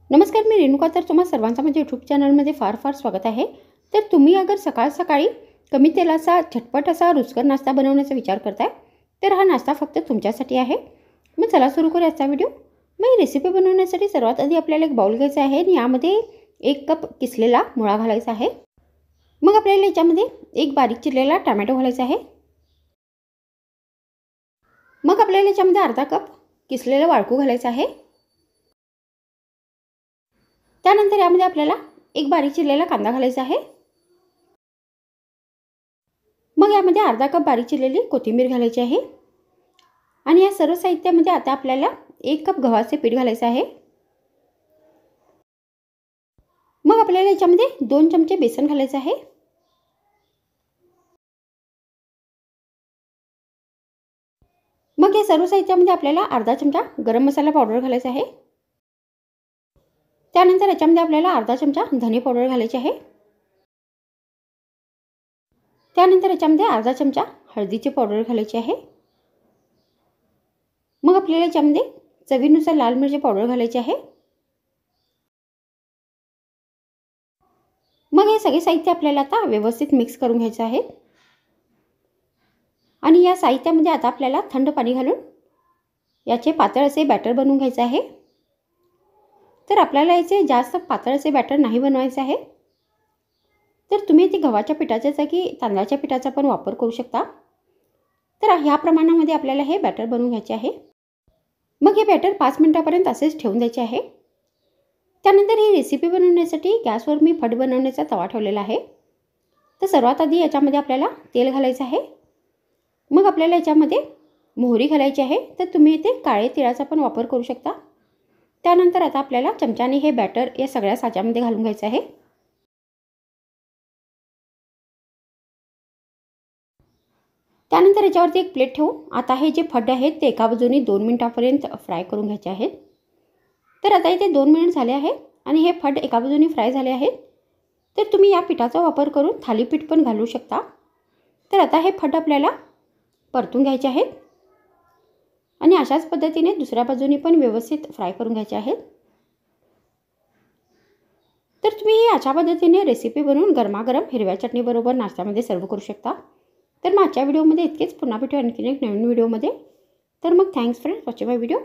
नमस्कार, मी रेणुका. तर तुम्हा सर्वांचं माझ्या यूट्यूब चॅनलमध्ये फार फार स्वागत आहे. तर तुम्ही अगर सकाळ सकाळी कमी तेलाचा झटपट असा रुचकर नाश्ता बनवण्याचा विचार करताय तर हा नाश्ता फक्त तुमच्यासाठी आहे. मग चला सुरू करू आजचा व्हिडिओ. मग ही रेसिपी बनवण्यासाठी सर्वात आधी आपल्याला एक बाउल घ्यायचा आहे आणि यामध्ये 1 कप किसलेला मुळा घालायचा आहे. मग आपल्याला याच्यामध्ये एक बारीक चिरलेला टोमॅटो घालायचा आहे. मग आपल्याला याच्यामध्ये अर्धा कप किसलेला वाळकू घालायचा आहे. त्यानंतर यामध्ये आपल्याला एक बारीक चिरलेला कांदा घालायचा आहे. मग यामध्ये अर्धा कप बारीक चिरलेली कोथिंबीर घालायची आहे. आणि या सर्व साहित्यामध्ये आता आपल्याला 1 कप गव्हाचे पीठ घालायचे आहे. मग आपल्याला याच्यामध्ये 2 चमचे बेसन घालायचे आहे. मग या सर्व साहित्यामध्ये आपल्याला अर्धा चमचा गरम मसाला पावडर घालायचा आहे. त्यानंतर याच्यामध्ये आपल्याला अर्धा चमचा धने पावडर घालायची आहे. त्यानंतर याच्यामध्ये अर्धा चमचा हळदीची पावडर घालायची आहे. मग आपल्याला याच्यामध्ये चवीनुसार लाल मिरची पावडर घालायची आहे. मग हे सगळे साहित्य आपल्याला आता व्यवस्थित मिक्स करून घ्यायचे आहे. आणि या साहित्यामध्ये आता आपल्याला थंड पाणी घालून याचे पातळ असे बॅटर बनवून घ्यायचे आहे. तर आपल्याला याचे जास्त पातळ असे बॅटर नाही बनवायचे आहे. तर तुम्ही ते गव्हाच्या पिठाच्या जागी तांदळाच्या पिठाचा पण वापर करू शकता. तर ह्या प्रमाणामध्ये आपल्याला हे बॅटर बनवून घ्यायचे आहे. मग हे बॅटर 5 मिनिटांपर्यंत असेच ठेवून द्यायचे आहे. त्यानंतर ही रेसिपी बनवण्यासाठी गॅसवर मी फड बनवण्याचा तवा ठेवलेला आहे. तर सर्वात आधी याच्यामध्ये आपल्याला तेल घालायचं आहे. मग आपल्याला याच्यामध्ये मोहरी घालायची आहे. तर तुम्ही इथे काळे तिळाचा पण वापर करू शकता. त्यानंतर आता आपल्याला चमच्याने हे बॅटर या सगळ्या साच्यामध्ये घालून घ्यायचं आहे. त्यानंतर याच्यावरती एक प्लेट ठेवून आता हे जे फड आहेत ते एका बाजूने 2 मिनिटांपर्यंत फ्राय करून घ्यायचे आहेत. तर आता इथे 2 मिनिट झाले आहे आणि हे फड एका बाजूने फ्राय झाले आहेत. तर तुम्ही या पिठाचा वापर करून थालीपीठ पण घालू शकता. तर आता हे फड आपल्याला परतून घ्यायचे आहेत आणि अशाच पद्धतीने दुसऱ्या बाजूने पण व्यवस्थित फ्राय करून घ्यायचे आहेत. तर तुम्ही ही अशा पद्धतीने रेसिपी बनवून गरमागरम हिरव्या चटणीबरोबर नाश्त्यामध्ये सर्व करू शकता. तर मग आजच्या व्हिडिओमध्ये इतकेच. पुन्हा भेटू आणखीन एक नवीन व्हिडिओमध्ये. तर मग thanks for watching my video.